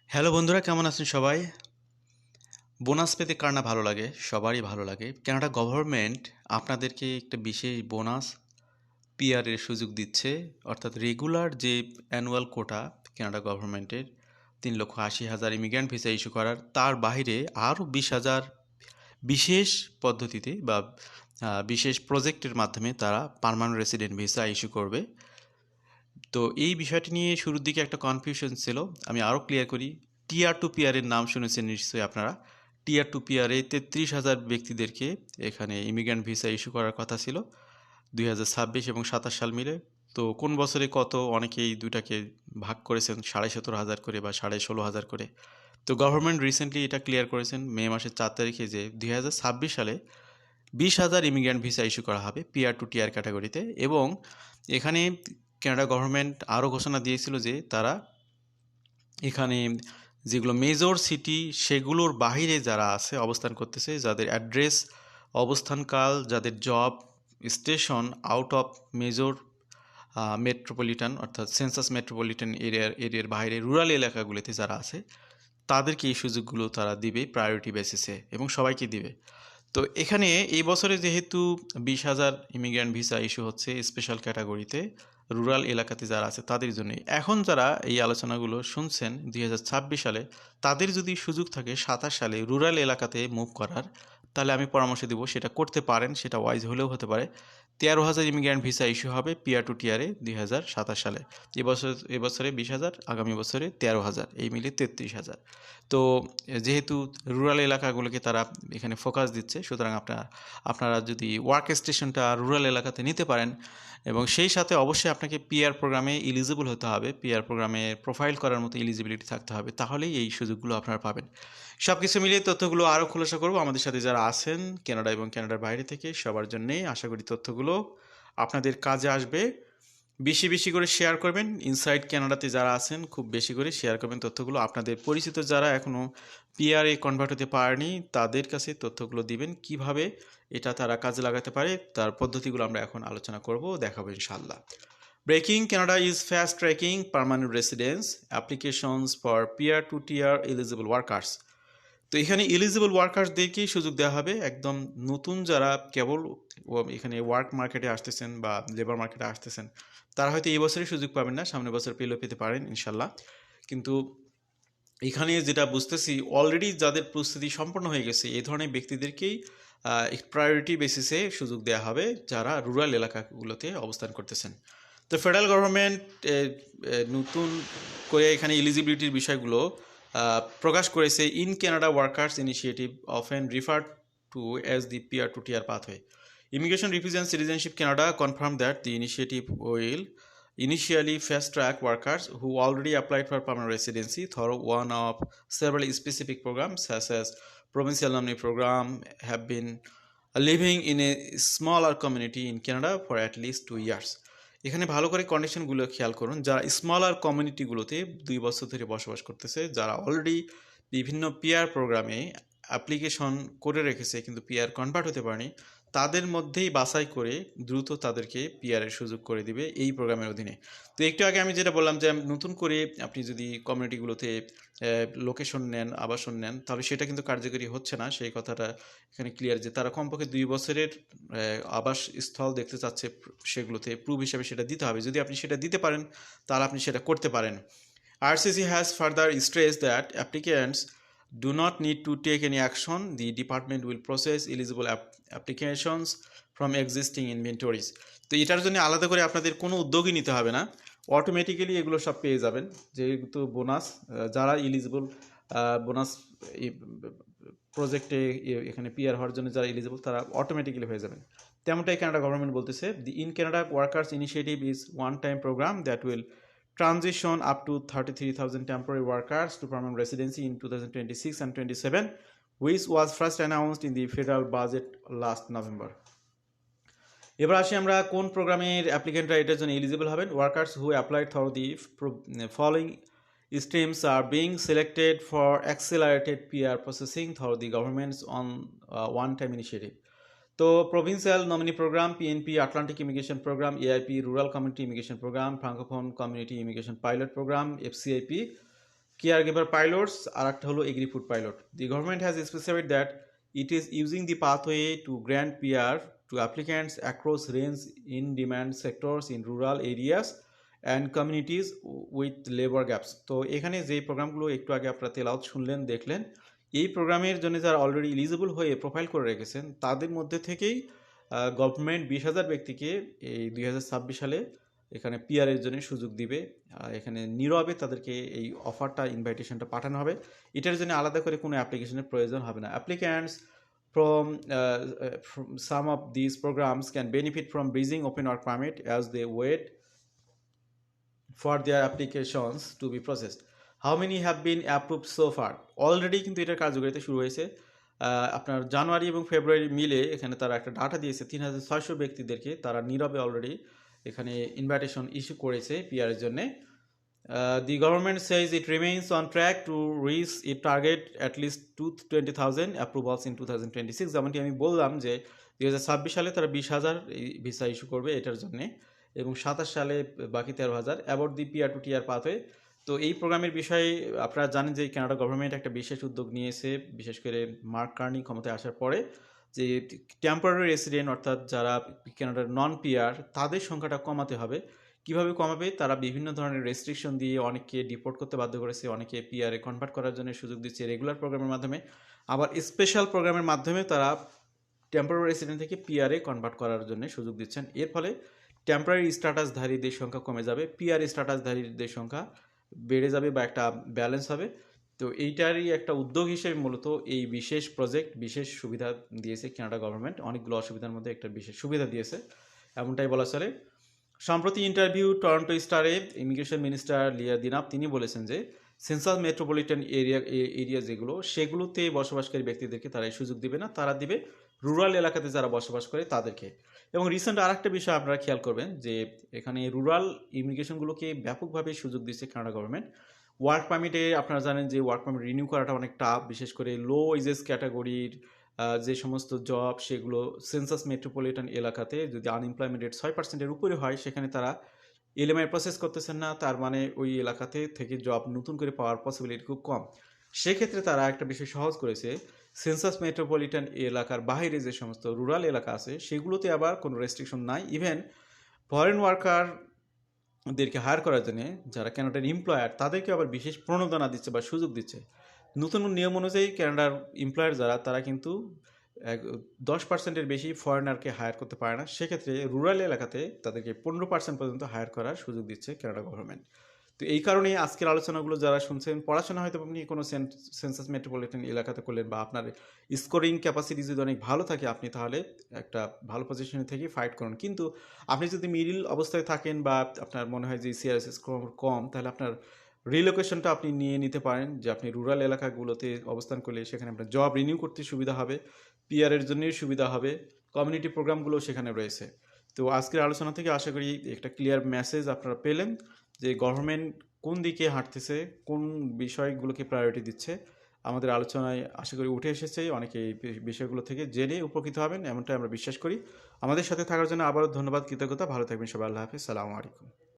Hello বন্ধুরা, কেমন আছেন সবাই? বোনাস পেতে কার না ভালো লাগে? সবারই ভালো লাগে। কানাডা গভর্নমেন্ট আপনাদেরকে একটা বিশেষ বোনাস পিআর এর সুযোগ দিচ্ছে। অর্থাৎ রেগুলার যে অ্যানুয়াল কোটা কানাডা গভর্নমেন্টের ৩,৮০,০০০ ইমিগ্র্যান্ট ভিসা ইস্যু করার, তার বাইরে আরও ২০,০০০ বিশেষ পদ্ধতিতে বা বিশেষ প্রজেক্টের মাধ্যমে তারা পার্মানেন্ট রেসিডেন্ট ভিসা ইস্যু করবে। তো এই বিষয়টি নিয়ে শুরুর দিকে একটা কনফিউশন ছিল। আমি আরও ক্লিয়ার করি। টিআর টু পিআর এর নাম শুনেছেন নিশ্চয়ই আপনারা। টিআর টু পিআর এ ৩৩,০০০ ব্যক্তিদেরকে এখানে ইমিগ্র্যান্ট ভিসা ইস্যু করার কথা ছিল ২০২৬ এবং ২৭ সাল মিলে। তো কোন বছরে কত, অনেকেই দুটাকে ভাগ করেছেন ১৭,৫০০ করে বা ১৬,৫০০ করে। তো গভর্নমেন্ট রিসেন্টলি এটা ক্লিয়ার করেছেন মে মাসের ৪ তারিখে যে ২০২৬ সালে ২০,০০০ ইমিগ্র্যান্ট ভিসা ইস্যু করা হবে পিআর টু টিআর ক্যাটাগরিতে। এবং এখানে কানাডা গভর্নমেন্ট আরও ঘোষণা দিয়েছিল যে তারা এখানে যেগুলো মেজর সিটি সেগুলোর বাহিরে যারা আছে অবস্থান করতেছে, যাদের অ্যাড্রেস, অবস্থানকাল, যাদের job station out of major metropolitan অর্থাৎ সেন্সাস মেট্রোপলিটন এরিয়ার বাইরে রুরাল এলাকাগুলিতে যারা আছে, তাদেরকে এই সুযোগগুলো তারা দিবে প্রায়োরিটি বেসিসে এবং সবাইকে দিবে। তো এখানে এই বছরে যেহেতু ২০,০০০ ইমিগ্র্যান্ট ভিসা ইস্যু হচ্ছে স্পেশাল ক্যাটাগরিতে রুরাল এলাকাতে যারা আছে তাদের জন্যই। এখন যারা এই আলোচনাগুলো শুনছেন ২০২৬ সালে, তাদের যদি সুযোগ থাকে ২৭ সালে রুরাল এলাকাতে মুভ করার, তাহলে আমি পরামর্শ দেবো সেটা করতে পারেন। সেটা ওয়াইজ হলেও হতে পারে। ১৩,০০০ ইমিগ্র্যান্ট ভিসা ইস্যু হবে পিআর টু টিআরে ২০২৭ সালে। এবছরে ২০,০০০, আগামী বছরে ১৩,০০০, এই মিলে ৩৩,০০০। তো যেহেতু রুরাল এলাকাগুলোকে তারা এখানে ফোকাস দিচ্ছে, সুতরাং আপনারা যদি ওয়ার্ক স্টেশনটা রুরাল এলাকাতে নিতে পারেন এবং সেই সাথে অবশ্যই আপনাকে পিআর প্রোগ্রামে এলিজিবল হতে হবে, পিআর প্রোগ্রামে প্রোফাইল করার মতো এলিজিবিলিটি থাকতে হবে, তাহলেই এই সুযোগগুলো আপনারা পাবেন। সব কিছু মিলিয়ে তথ্যগুলো আরও খোলাসা করবো আমাদের সাথে যারা আছেন কানাডা এবং কানাডার বাইরে থেকে, সবার জন্যেই আশা করি তথ্যগুলো আপনাদের কাজে আসবে। বেশি বেশি করে শেয়ার করবেন। ইনসাইড কানাডাতে যারা আছেন খুব বেশি করে শেয়ার করবেন তথ্যগুলো। আপনাদের পরিচিত যারা এখনও পিআরএ কনভার্ট হতে পারেনি তাদের কাছে তথ্যগুলো দিবেন, কিভাবে এটা তারা কাজে লাগাতে পারে তার পদ্ধতিগুলো আমরা এখন আলোচনা করব, দেখাবো ইনশাল্লাহ। Breaking, Canada is fast tracking permanent residence applications for PR to TR eligible workers. তো এখানে এলিজিবল ওয়ার্কার্সদেরকেই সুযোগ দেওয়া হবে। একদম নতুন যারা কেবল এখানে ওয়ার্ক মার্কেটে আসতেছেন বা লেবার মার্কেটে আসতেছেন, তারা হয়তো এই বছরই সুযোগ পাবেন না, সামনের বছর পেলেও পেতে পারেন ইনশাল্লাহ। কিন্তু এখানে যেটা বুঝতেছি, অলরেডি যাদের প্রস্তুতি সম্পন্ন হয়ে গেছে এই ধরনের ব্যক্তিদেরকেই প্রায়োরিটি বেসিসে সুযোগ দেওয়া হবে যারা রুরাল এলাকাগুলোতে অবস্থান করতেছেন। তো ফেডারেল গভর্নমেন্ট নতুন করে এখানে এলিজিবিলিটির বিষয়গুলো প্রকাশ করেছে। In Canada workers initiative often referred to as the PR to TR pathway. Immigration Refugees and Citizenship Canada confirmed that the initiative will initially fast-track workers who already applied for permanent residency through one of several specific programs, such as Provincial Nominee Program, have been living in a smaller community in Canada for at least 2 years. এখানে ভালো করে কন্ডিশনগুলো খেয়াল করুন। যারা smaller কমিউনিটিগুলোতে ২ বছর ধরে বসবাস করতেছে, যারা অলরেডি বিভিন্ন পিআর প্রোগ্রামে অ্যাপ্লিকেশন করে রেখেছে কিন্তু পিআর কনভার্ট হতে পারেনি, তাদের মধ্যেই বাছাই করে দ্রুত তাদেরকে পিআরের সুযোগ করে দিবে এই প্রোগ্রামের অধীনে। তো একটু আগে আমি যেটা বললাম যে নতুন করে আপনি যদি কমিউনিটিগুলোতে লোকেশন নেন, আবাসন নেন, তাহলে সেটা কিন্তু কার্যকরী হচ্ছে না। সেই কথাটা এখানে ক্লিয়ার যে তারা কমপক্ষে ২ বছরের আবাস স্থল দেখতে চাচ্ছে, সেগুলোতে প্রুফ হিসাবে সেটা দিতে হবে। যদি আপনি সেটা দিতে পারেন তাহলে আপনি সেটা করতে পারেন। RCC has further stressed that applicants do not need to take any action. The department will process eligible applications from existing inventories. তো এটার জন্য আলাদা করে আপনাদের কোনো উদ্যোগই নিতে হবে না, অটোমেটিক্যালি এগুলো সব পেয়ে যাবেন। যেহেতু বোনাস, যারা এলিজিবল বোনাস প্রজেক্টে এখানে পিআর হওয়ার জন্য যারা এলিজিবল তারা অটোমেটিক্যালি হয়ে যাবেন। তেমনটাই কানাডা গভর্নমেন্ট বলতেছে, the in Canada workers initiative is one time programme that will transition up to 33,000 temporary workers to permanent residency in 2026 and 27, which was first announced in the federal budget last November. এবার আসি আমরা কোন প্রোগ্রামের অ্যাপ্লিকেন্টরা এটার জন্য eligible হবেন। Workers who applied through the following streams are being selected for accelerated PR processing through the government's on one-time initiative. তো provincial nominee programme, PNP, Atlantic immigration programme, AIP, rural community immigration programme, francophone community immigration pilot programme, FCIP, caregiver pilots আর একটা হলো agri food pilot. The government has specified that it is using the pathway to grant PR to applicants across range in demand sectors in rural areas and communities with labor gaps. তো এখানে যে প্রোগ্রামগুলো একটু আগে আপনারা তেলাওয়াত শুনলেন দেখলেন, এই প্রোগ্রামের জন্য যারা অলরেডি এলিজিবল হয়ে প্রোফাইল করে রেখেছেন তাদের মধ্যে থেকেই গভর্নমেন্ট 20,000 ব্যক্তিকে এই 2026 সালে এখানে পিআরের জন্য সুযোগ দিবে। এখানে নীরবে তাদেরকে এই অফারটা ইনভাইটেশনটা পাঠানো হবে। এটার জন্য আলাদা করে কোনো অ্যাপ্লিকেশনের প্রয়োজন হবে না। Applicants from some of these programs can benefit from bridging open work permit as they wait for their applications to be processed. How many have been approved so far? Already কিন্তু এটার কার্যকারিতা শুরু হয়েছে। আপনার জানুয়ারি এবং ফেব্রুয়ারি মিলে এখানে তারা একটা ডাটা দিয়েছে 3,600 ব্যক্তিদেরকে তারা নীরবে অলরেডি এখানে ইনভাইটেশন ইস্যু করেছে পিআরের জন্য। The government says it remains on track to reach its target at least 20,000 approvals in 2026. যেমনটি আমি বললাম যে 2026 সালে তারা 20,000 ভিসা ইস্যু করবে এটার জন্য এবং 27 সালে বাকি 13,000 about the PR to TR pathway. তো এই প্রোগ্রামের বিষয়ে আপনারা জানেন যে কানাডা গভর্নমেন্ট একটা বিশেষ উদ্যোগ নিয়েছে, বিশেষ করে মার্ক কার্নি ক্ষমতায় আসার পরে, যে টেম্পোরারি রেসিডেন্ট অর্থাৎ যারা কানাডার নন পিআর তাদের সংখ্যাটা কমাতে হবে। কিভাবে কমাবে? তারা বিভিন্ন ধরনের রেস্ট্রিকশন দিয়ে অনেককে ডিপোর্ট করতে বাধ্য করেছে, অনেকে পিআরে কনভার্ট করার জন্য সুযোগ দিচ্ছে রেগুলার প্রোগ্রামের মাধ্যমে, আবার স্পেশাল প্রোগ্রামের মাধ্যমে তারা টেম্পোরারি রেসিডেন্ট থেকে পিআরে কনভার্ট করার জন্য সুযোগ দিচ্ছেন। এর ফলে টেম্পোরারি স্ট্যাটাসধারীদের সংখ্যা কমে যাবে, পিআর স্ট্যাটাসধারীদের সংখ্যা বেড়ে যাবে বা একটা ব্যালেন্স হবে। তো এইটারই একটা উদ্যোগ হিসেবে মূলত এই বিশেষ প্রজেক্ট, বিশেষ সুবিধা দিয়েছে কানাডা গভর্নমেন্ট। অনেকগুলো অসুবিধার মধ্যে একটা বিশেষ সুবিধা দিয়েছে, এমনটাই বলা চলে। সম্প্রতি ইন্টারভিউ টরন্টো স্টারে ইমিগ্রেশন মিনিস্টার লিয়া দিনাপ তিনি বলেছেন যে সেন্সাস মেট্রোপলিটন এরিয়া যেগুলো সেগুলোতে বসবাসকারী ব্যক্তিদেরকে তারা এই সুযোগ দিবে না, তারা দিবে রুরাল এলাকাতে যারা বসবাস করে তাদেরকে। এবং রিসেন্ট আরেকটা বিষয় আপনারা খেয়াল করবেন যে এখানে রুরাল ইমিগ্রেশনগুলোকে ব্যাপকভাবে সুযোগ দিচ্ছে কানাডা গভর্নমেন্ট। ওয়ার্ক পারমিটে আপনারা জানেন যে ওয়ার্ক পারমিট রিনিউ করাটা অনেক টাফ, বিশেষ করে লো ওয়েজেস ক্যাটাগরির যে সমস্ত জব সেগুলো সেন্সাস মেট্রোপলিটন এলাকাতে যদি আনএমপ্লয়মেন্ট রেট 6%-এর উপরে হয় সেখানে তারা এলএমআই প্রসেস করতেছেন না, তার মানে ওই এলাকাতে থেকে জব নতুন করে পাওয়ার পসিবিলিটি খুব কম। সেক্ষেত্রে তারা একটা বিষয় সহজ করেছে, সেন্সাস মেট্রোপলিটন এলাকার বাইরে যে সমস্ত রুরাল এলাকা আছে সেগুলোতে আবার কোনো রেস্ট্রিকশন নাই। ইভেন ফরেন ওয়ার্কারদেরকে হায়ার করার জন্য যারা কানাডার এমপ্লয়ার তাদেরকে আবার বিশেষ প্রণোদনা দিচ্ছে বা সুযোগ দিচ্ছে। নতুন নিয়ম অনুযায়ী কানাডার এমপ্লয়ার যারা তারা কিন্তু 10%-এর বেশি ফরেনারকে হায়ার করতে পারে না। সেক্ষেত্রে রুরাল এলাকাতে তাদেরকে 15% পর্যন্ত হায়ার করার সুযোগ দিচ্ছে কানাডা গভর্নমেন্ট। তো এই কারণেই আজকের আলোচনাগুলো যারা শুনছেন, পড়াশোনা হয়তো আপনি কোনো সেন্সাস মেট্রোপলিটন এলাকাতে করলেন বা আপনার স্কোরিং ক্যাপাসিটি যদি অনেক ভালো থাকে আপনি তাহলে একটা ভালো পজিশনে থেকে ফাইট করুন। কিন্তু আপনি যদি মিডিল অবস্থায় থাকেন বা আপনার মনে হয় যে সিআরএস স্কোর কম, তাহলে আপনার রিলোকেশনটা আপনি নিয়ে নিতে পারেন, যে আপনি রুরাল এলাকাগুলোতে অবস্থান করলে সেখানে আপনার জব রিনিউ করতে সুবিধা হবে, পিআরের জন্যই সুবিধা হবে, কমিউনিটি প্রোগ্রামগুলো সেখানে রয়েছে। তো আজকের আলোচনা থেকে আশা করি একটা ক্লিয়ার মেসেজ আপনারা পেলেন যে গভর্নমেন্ট কোন দিকে হাঁটতেছে, কোন বিষয়গুলোকে প্রায়োরিটি দিচ্ছে। আমাদের আলোচনায় আশা করি উঠে এসেছে, অনেকে এই বিষয়গুলো থেকে জেনে উপকৃত হবেন এমনটাই আমরা বিশ্বাস করি। আমাদের সাথে থাকার জন্য আবারও ধন্যবাদ, কৃতজ্ঞতা। ভালো থাকবেন সবাই। আল্লাহ হাফিজ। সালামু আলাইকুম।